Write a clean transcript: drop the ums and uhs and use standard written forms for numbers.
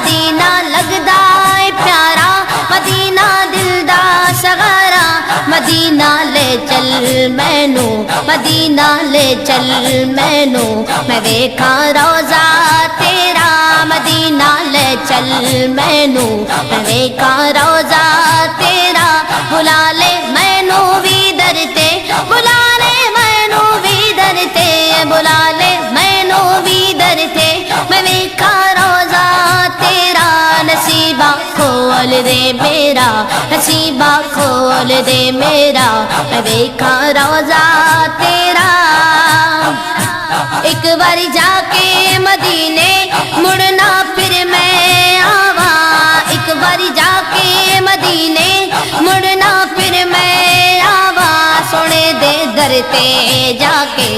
مدینہ لگدا ہے پیارا، مدینہ دل دا سغارا، مدینہ لے چل مینوں، مدینہ لے چل مینوں، میں ویکھاں روضہ تیرا، مدینہ لے چل مینوں، میں ویکھاں روضہ تیرا، بلا لے مینوں وی در تے، بلا لے مینوں وی در تے، بلا لے مینوں وی در تے، میں ویکھاں روضہ تیرا، نصیبہ کھول دے میرا، نصیبہ کھول دے میرا، میں ویکھاں روضہ تیرا۔ ایک بار جا کے مدینے مڑنا پھر میں آواں، ایک بار جا کے مدینے مڑنا پھر میں آواں، سونے دے در تے جا کے